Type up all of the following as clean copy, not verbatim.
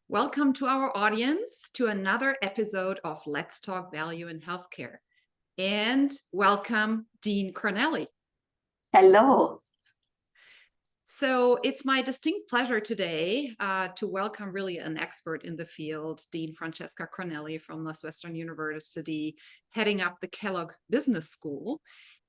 Welcome to our audience to another episode of Let's Talk Value in Healthcare. And welcome, Dean Cornelli. Hello. So it's my distinct pleasure today to welcome really an expert in the field, Dean Francesca Cornelli from Northwestern University, heading up the Kellogg Business School.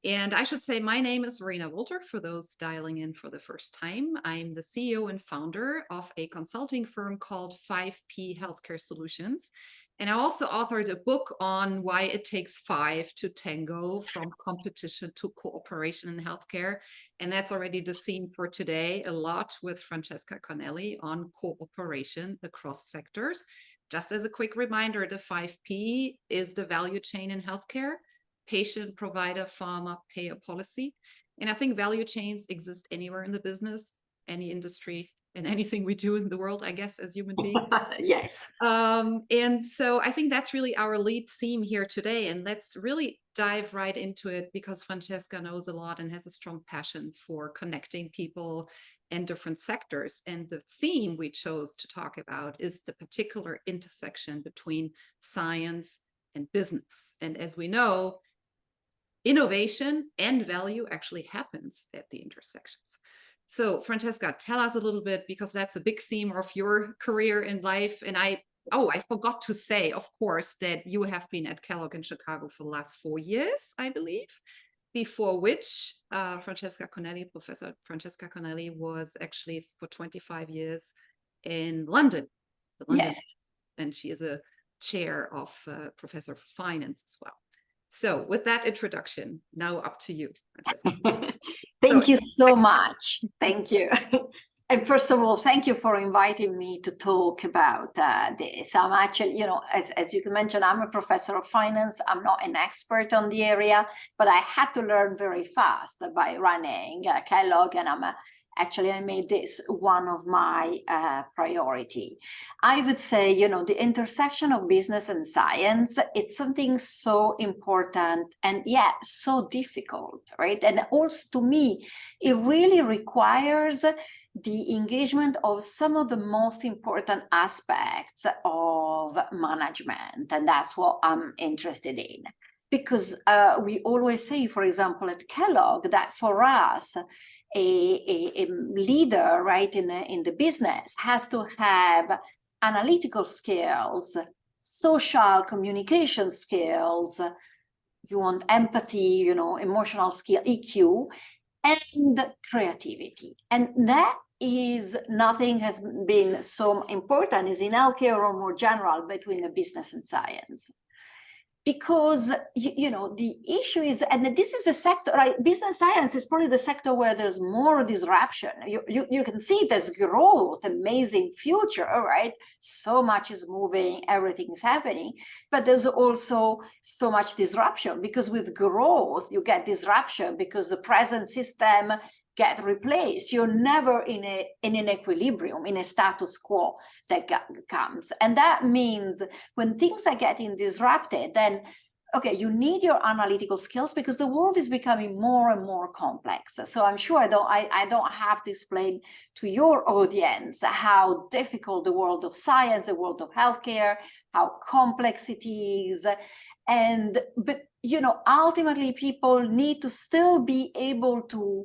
And I should say my name is Verena Wolter, for those dialing in for the first time. I'm the CEO and founder of a consulting firm called 5P Healthcare Solutions. And I also authored a book on why it takes 5 to tango, from competition to cooperation in healthcare. And that's already the theme for today, a lot with Francesca Cornelli on cooperation across sectors. Just as a quick reminder, the 5P is the value chain in healthcare: patient, provider, pharma, payer, policy. And I think value chains exist anywhere in the business, any industry, and anything we do in the world, I guess, as human beings. Yes. And so I think that's really our lead theme here today. And let's really dive right into it, because Francesca knows a lot and has a strong passion for connecting people and different sectors. And the theme we chose to talk about is the particular intersection between science and business. And as we know, innovation and value actually happens at the intersections. So Francesca, tell us a little bit, because that's a big theme of your career in life. And I forgot to say, of course, that you have been at Kellogg in Chicago for the last 4 years, I believe, before which Professor Francesca Cornelli was actually for 25 years in London. Yes. And she is a chair of professor of finance as well. So with that introduction, now up to you. Thank you so much. Thank you. And first of all, thank you for inviting me to talk about this. I'm actually, as you can mention, I'm a professor of finance. I'm not an expert on the area, but I had to learn very fast by running Kellogg, and I made this one of my priority. I would say, the intersection of business and science, it's something so important and yet so difficult, right? And also to me, it really requires the engagement of some of the most important aspects of management. And that's what I'm interested in. Because we always say, for example, at Kellogg, that for us, a leader, right, in the business has to have analytical skills, social communication skills, if you want empathy, emotional skill, EQ, and creativity. And that is nothing has been so important is in healthcare or more general between the business and science. Because, the issue is, and this is a sector, right? Business science is probably the sector where there's more disruption. You can see there's growth, amazing future, right? So much is moving, everything is happening, but there's also so much disruption, because with growth, you get disruption because the present system get replaced. You're never in an equilibrium, in a status quo that comes. And that means when things are getting disrupted, then, okay, you need your analytical skills, because the world is becoming more and more complex. So I'm sure I don't have to explain to your audience how difficult the world of science, the world of healthcare, how complex it is. But ultimately people need to still be able to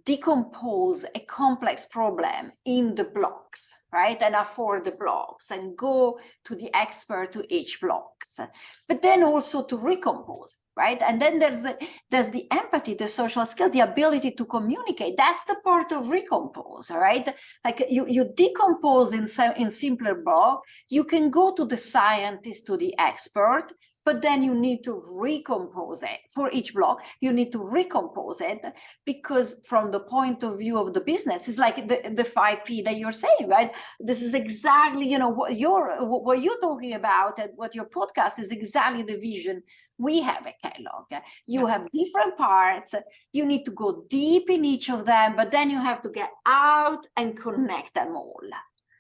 decompose a complex problem in the blocks, right? And afford the blocks and go to the expert to each blocks, but then also to recompose, right? And then there's the empathy, the social skill, the ability to communicate. That's the part of recompose, right? Like you decompose in simpler block, you can go to the scientist, to the expert, but then you need to recompose it. For each block, you need to recompose it, because from the point of view of the business, it's like the 5P that you're saying, right? This is exactly, what you're talking about, and what your podcast is exactly the vision we have at Kellogg. You have different parts, you need to go deep in each of them, but then you have to get out and connect them all.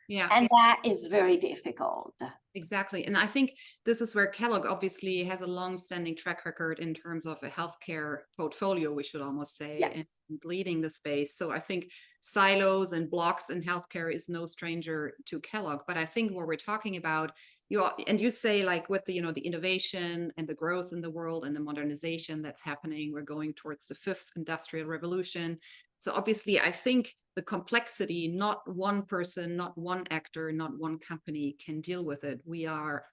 Yeah. And that is very difficult. Exactly. And I think this is where Kellogg obviously has a long-standing track record in terms of a healthcare portfolio, we should almost say, and Yes. leading the space. So I think silos and blocks in healthcare is no stranger to Kellogg. But I think what we're talking about, you say like with the, the innovation and the growth in the world and the modernization that's happening, we're going towards the fifth industrial revolution. So obviously, I think the complexity, not one person, not one actor, not one company can deal with it. We are,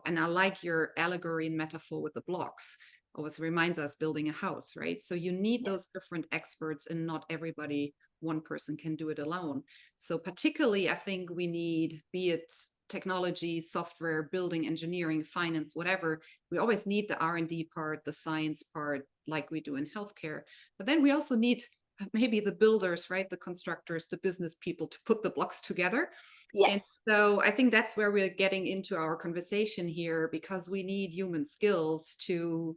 and I like your allegory and metaphor with the blocks. Always reminds us building a house, right? So you need those different experts, and not everybody, one person can do it alone. So particularly, I think we need, be it technology, software, building, engineering, finance, whatever, we always need the R&D part, the science part, like we do in healthcare. But then we also need maybe the builders, right? The constructors, the business people to put the blocks together. And Yes. so I think that's where we're getting into our conversation here, because we need human skills to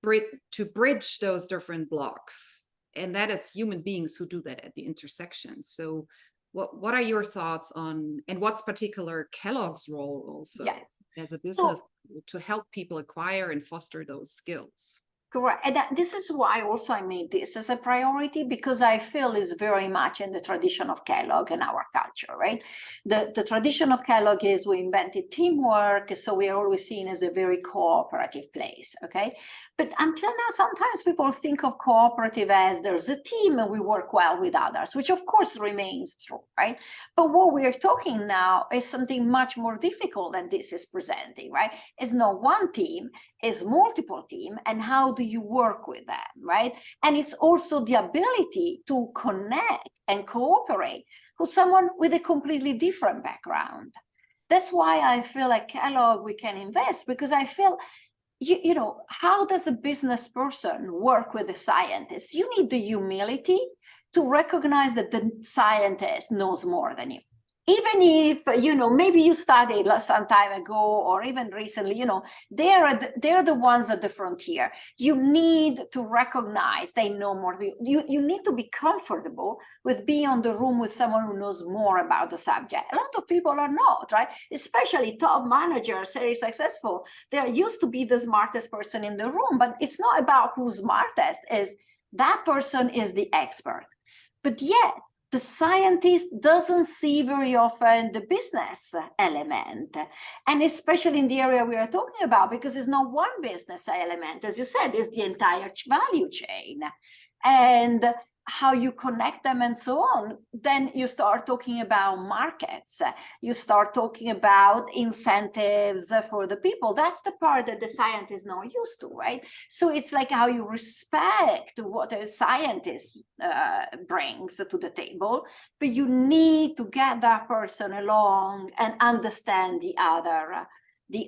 bridge those different blocks. And that is human beings who do that at the intersection. So what are your thoughts on, and what's particular Kellogg's role also Yes. as a business So to help people acquire and foster those skills? correct. And this is why also I made this as a priority, because I feel is very much in the tradition of Kellogg and our culture, right? The tradition of Kellogg is we invented teamwork, so we are always seen as a very cooperative place, okay? But until now, sometimes people think of cooperative as there's a team and we work well with others, which of course remains true, right? But what we are talking now is something much more difficult than this is presenting, right? It's not one team, it's multiple team, and how do you work with them, right? And it's also the ability to connect and cooperate with someone with a completely different background. That's why I feel like Kellogg we can invest, because I feel, you know, how does a business person work with a scientist? You need the humility to recognize that the scientist knows more than you. Even if, you know, maybe you studied some time ago or even recently, you know, they're the ones at the frontier. You need to recognize they know more. You need to be comfortable with being on the room with someone who knows more about the subject. A lot of people are not, right? Especially top managers, very successful. They are used to be the smartest person in the room, but it's not about who's smartest, is that person is the expert. But yet, the scientist doesn't see very often the business element, and especially in the area we are talking about, because it's not one business element, as you said, it's the entire value chain and how you connect them and so on. Then you start talking about markets, you start talking about incentives for the people. That's the part that the scientist is not used to, right? So it's like how you respect what a scientist brings to the table, but you need to get that person along and understand the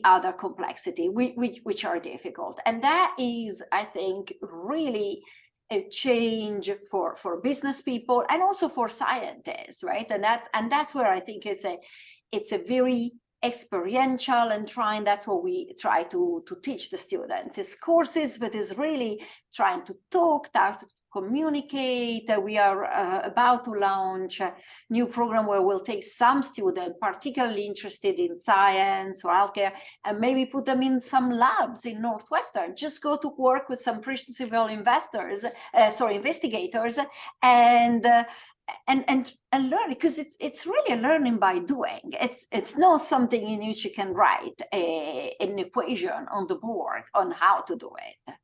other complexity, which are difficult. And that is, I think, really a change for business people and also for scientists, right? And that's where I think it's a very experiential and trying. That's what we try to teach the students. It's courses, but it's really trying to talk, to communicate. We are about to launch a new program where we'll take some students particularly interested in science or healthcare and maybe put them in some labs in Northwestern. Just go to work with some principal investigators and learn, because it's really a learning by doing. It's not something in which you can write an equation on the board on how to do it.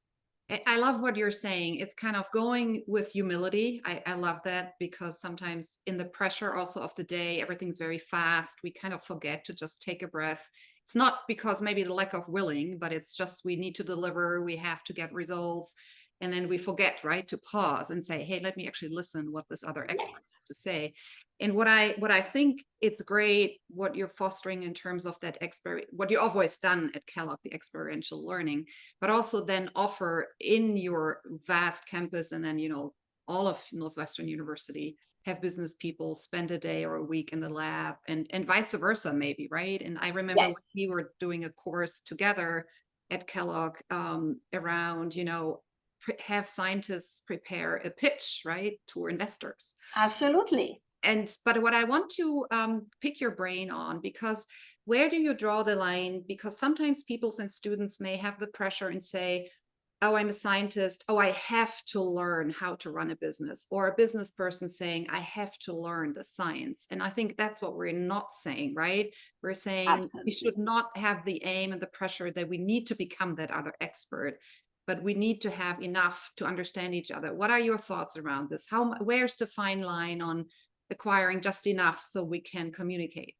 I love what you're saying. It's kind of going with humility. I love that, because sometimes in the pressure also of the day, everything's very fast. We kind of forget to just take a breath. It's not because maybe the lack of willing, but it's just we need to deliver. We have to get results. And then we forget, right, to pause and say, hey, let me actually listen what this other expert has to say. And what I think it's great what you're fostering in terms of that what you've always done at Kellogg, the experiential learning, but also then offer in your vast campus, and then, all of Northwestern University, have business people spend a day or a week in the lab, and vice versa, maybe, right? And I remember when we were doing a course together at Kellogg around, have scientists prepare a pitch, right, to investors. Absolutely. But what I want to pick your brain on, because where do you draw the line? Because sometimes people and students may have the pressure and say, oh, I'm a scientist. Oh, I have to learn how to run a business, or a business person saying, I have to learn the science. And I think that's what we're not saying, right? We're saying we Absolutely. should not have the aim and the pressure that we need to become that other expert, but we need to have enough to understand each other. What are your thoughts around this? Where's the fine line on acquiring just enough so we can communicate?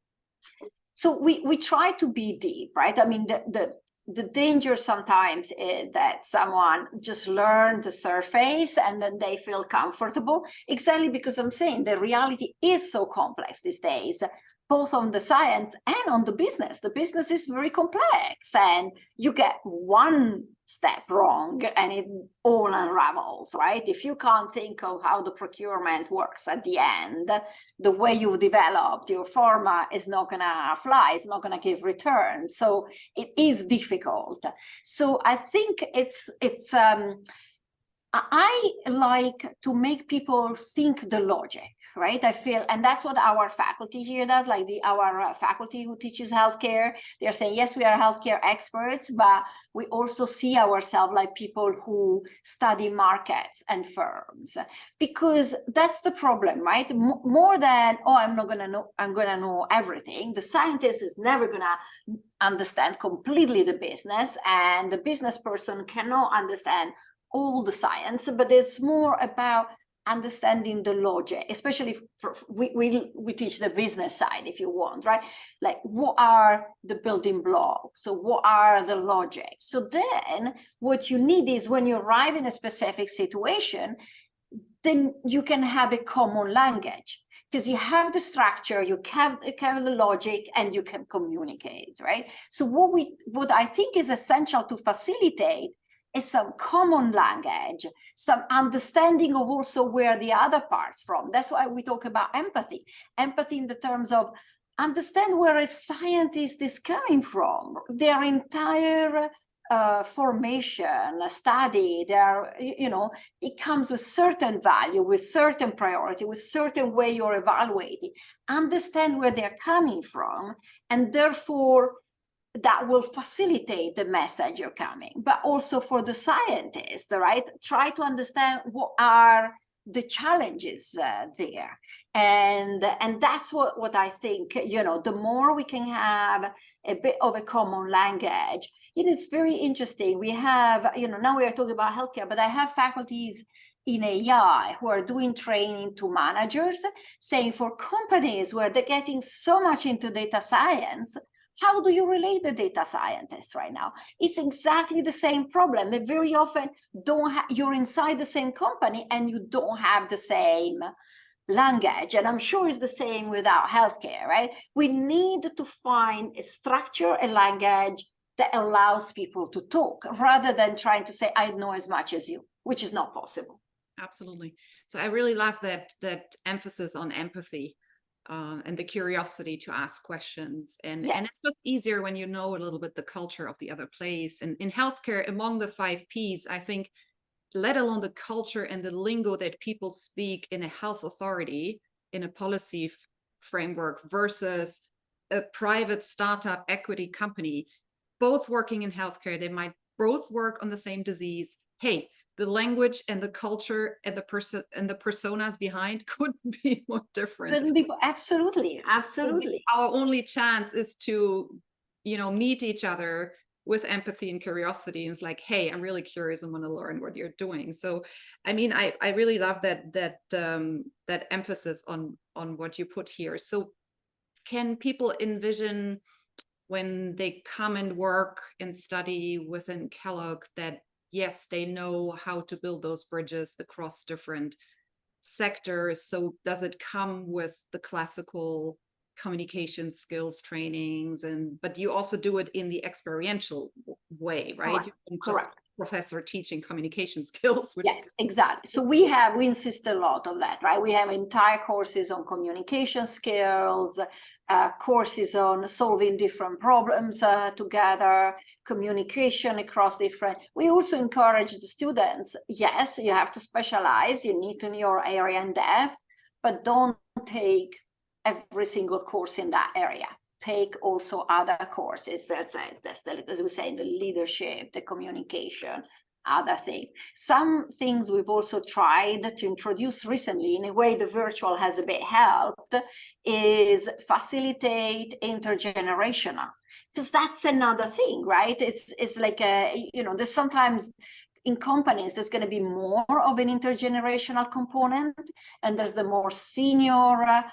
So we try to be deep, right? I mean, the danger sometimes is that someone just learned the surface and then they feel comfortable, exactly because I'm saying the reality is so complex these days, both on the science and on the business. The business is very complex, and you get one step wrong and it all unravels, right? If you can't think of how the procurement works at the end, the way you've developed your pharma is not gonna fly, it's not gonna give return. So it is difficult. So I think I like to make people think the logic, right? I feel, and that's what our faculty here does, like our faculty who teaches healthcare, they're saying, yes, we are healthcare experts, but we also see ourselves like people who study markets and firms, because that's the problem, right? More than, oh, I'm gonna know everything. The scientist is never gonna understand completely the business, and the business person cannot understand all the science, but it's more about understanding the logic, especially we teach the business side, if you want, right? Like, what are the building blocks? So what are the logic? So then what you need is, when you arrive in a specific situation, then you can have a common language, because you have the structure, you have the logic, and you can communicate, right? So what I think is essential to facilitate is some common language, some understanding of also where the other parts from. That's why we talk about empathy. Empathy in the terms of understand where a scientist is coming from, their entire formation, study, it comes with certain value, with certain priority, with certain way you're evaluating. Understand where they're coming from, and therefore that will facilitate the message you're coming. But also for the scientist, right? Try to understand what are the challenges there, and that's what I think. The more we can have a bit of a common language, it's very interesting. We have, now we are talking about healthcare, but I have faculties in AI who are doing training to managers, saying for companies where they're getting so much into data science, how do you relate the data scientists right now? It's exactly the same problem. They very often you're inside the same company and you don't have the same language. And I'm sure it's the same with our healthcare, right? We need to find a structure, a language that allows people to talk, rather than trying to say, I know as much as you, which is not possible. Absolutely. So I really love that emphasis on empathy. And the curiosity to ask questions. And it's just easier when you know a little bit the culture of the other place. And in healthcare, among the 5 Ps, I think, let alone the culture and the lingo that people speak in a health authority, in a policy framework, versus a private startup equity company, both working in healthcare, they might both work on the same disease. Hey, the language and the culture and the person and the personas behind couldn't be more different. Couldn't be, absolutely. Our only chance is to, meet each other with empathy and curiosity. And it's like, hey, I'm really curious and want to learn what you're doing. So, I mean, I really love that emphasis on what you put here. So, can people envision when they come and work and study within Kellogg that, yes, they know how to build those bridges across different sectors? So does it come with the classical communication skills trainings, but you also do it in the experiential way, right? You can just professor teaching communication skills. Yes, exactly. So we insist a lot on that, right? We have entire courses on communication skills, courses on solving different problems together, communication across different. We also encourage the students, yes, you have to specialize, you need to know your area in depth, but don't take every single course in that area. Take also other courses. That's as we say, the leadership, the communication, other things. Some things we've also tried to introduce recently, in a way the virtual has a bit helped, is facilitate intergenerational. Because that's another thing, right? It's like there's sometimes in companies there's going to be more of an intergenerational component, and there's the more senior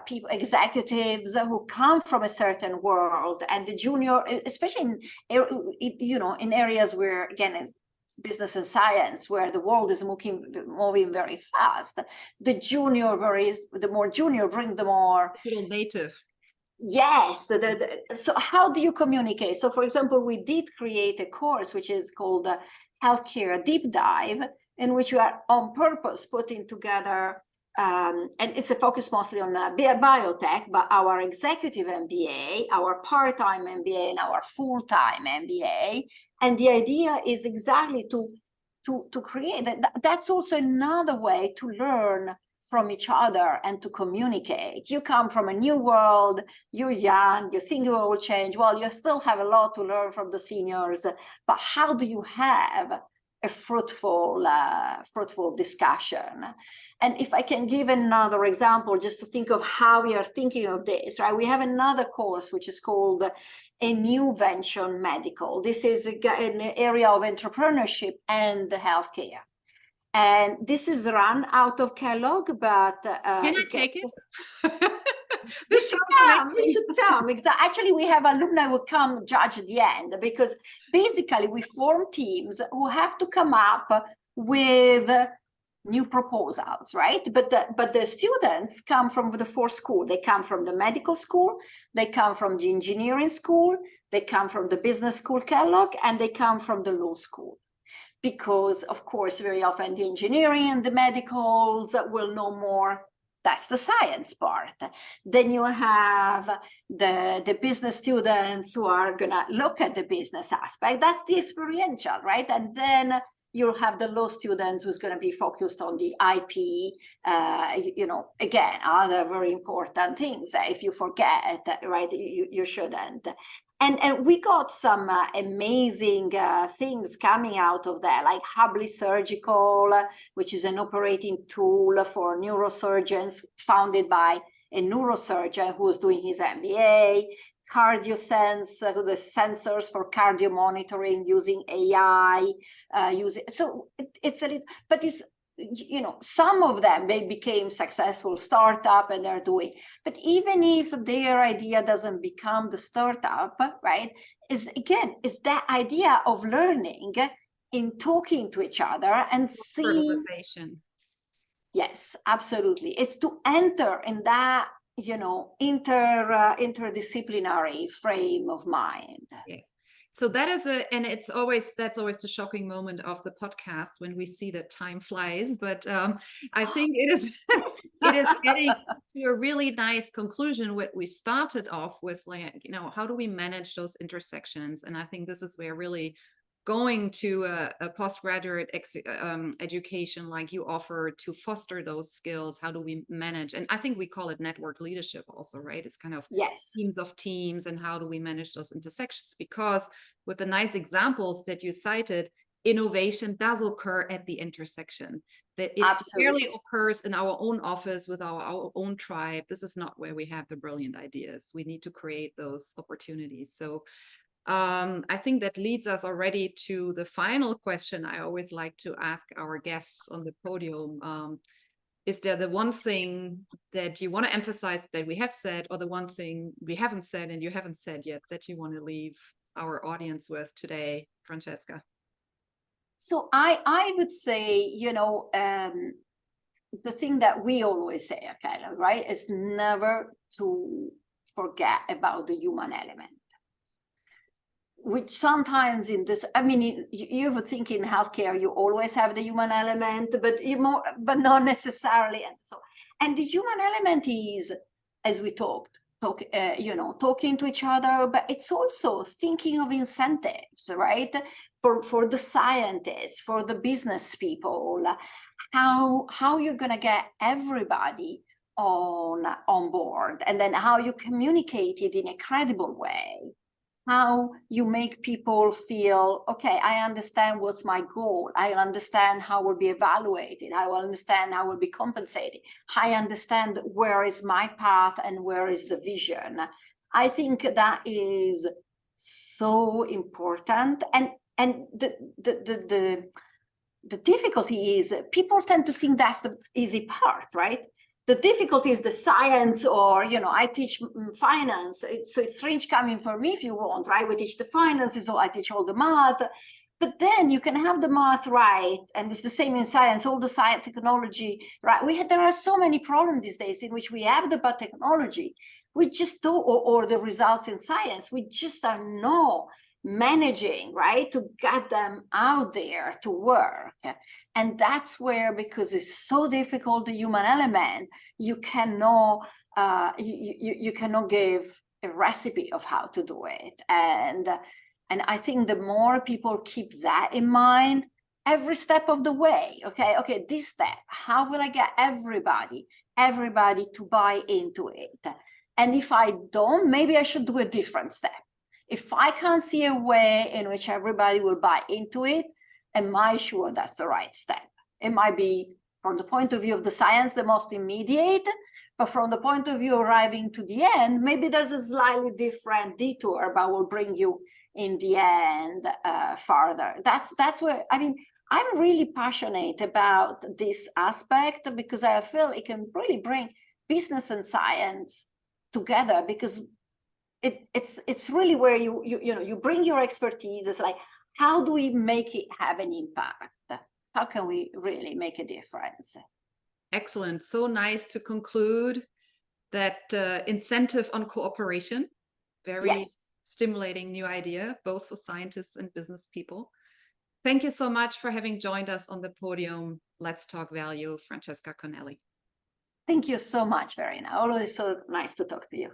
people, executives who come from a certain world, and the junior, especially in areas where again it's business and science, where the world is moving very fast. The more junior bring the more native. Yes. So how do you communicate? So for example, we did create a course which is called Healthcare Deep Dive, in which we are on purpose putting together, and it's a focus mostly on biotech, but our executive MBA, our part-time MBA, and our full-time MBA. And the idea is exactly to create that. That's also another way to learn from each other and to communicate. You come from a new world, you're young, you think it will change. Well, you still have a lot to learn from the seniors, but how do you have a fruitful discussion? And if I can give another example, just to think of how we are thinking of this, right? We have another course which is called A New Venture Medical. This is an area of entrepreneurship and healthcare. And this is run out of Kellogg, but can I take it? You should come. Exactly. Actually, we have alumni who come judge at the end, because basically we form teams who have to come up with new proposals, right? But the students come from the four schools. They come from the medical school, they come from the engineering school, they come from the business school Kellogg, and they come from the law school. Because, of course, very often the engineering and the medicals will know more. That's the science part. Then you have the business students who are going to look at the business aspect. That's the experiential, right? And then you'll have the law students who's going to be focused on the IP, again, other very important things. If you forget, right, you shouldn't. And we got some amazing things coming out of that, like Hubley Surgical, which is an operating tool for neurosurgeons, founded by a neurosurgeon who was doing his MBA. CardioSense, the sensors for cardio monitoring using AI. So it's a little, but it's, some of them, they became successful startup and they're doing, but even if their idea doesn't become the startup, right, is that idea of learning in talking to each other and seeing. Yes, absolutely. It's to enter in that, interdisciplinary frame of mind. Yeah. So that's always the shocking moment of the podcast when we see that time flies. But I think it is getting to a really nice conclusion. What we started off with, like, how do we manage those intersections? And I think this is where really going to a postgraduate education like you offer to foster those skills. How do we manage? And I think we call it network leadership also, right? It's kind of teams of teams, and how do we manage those intersections? Because with the nice examples that you cited, innovation does occur at the intersection. That it rarely occurs in our own office with our own tribe. This is not where we have the brilliant ideas. We need to create those opportunities. So I think that leads us already to the final question I always like to ask our guests on the podium. Is there the one thing that you want to emphasize that we have said, or the one thing we haven't said and you haven't said yet that you want to leave our audience with today, Francesca? So I would say, the thing that we always say, right, is never to forget about the human element. Which sometimes in this, you would think in healthcare you always have the human element, but not necessarily. And the human element is, as we talking to each other, but it's also thinking of incentives, right? For the scientists, for the business people, how you're gonna get everybody on board, and then how you communicate it in a credible way, how you make people feel, okay, I understand what's my goal. I understand how will be evaluated. I will understand how will be compensated. I understand where is my path and where is the vision. I think that is so important. And the difficulty is people tend to think that's the easy part, right? The difficulty is the science, or, you know, I teach finance. So it's strange coming for me if you want, right? We teach the finances, so I teach all the math. But then you can have the math right, and it's the same in science, all the science, technology, right? There are so many problems these days in which we have the technology. We just don't, or the results in science, we just are not managing, right, to get them out there to work. And that's where, because it's so difficult, the human element, you cannot you cannot give a recipe of how to do it. And I think the more people keep that in mind every step of the way, okay, this step, how will I get everybody to buy into it? And if I don't, maybe I should do a different step. If I can't see a way in which everybody will buy into it, am I sure that's the right step? It might be, from the point of view of the science, the most immediate, but from the point of view arriving to the end, maybe there's a slightly different detour, but will bring you in the end farther. That's where, I mean, I'm really passionate about this aspect, because I feel it can really bring business and science together, because it's really where you bring your expertise. It's like, how do we make it have an impact? How can we really make a difference? Excellent. So nice to conclude that incentive on cooperation. Very stimulating new idea, both for scientists and business people. Thank you so much for having joined us on the podium. Let's Talk Value, Francesca Cornelli. Thank you so much, Verena. Always so nice to talk to you.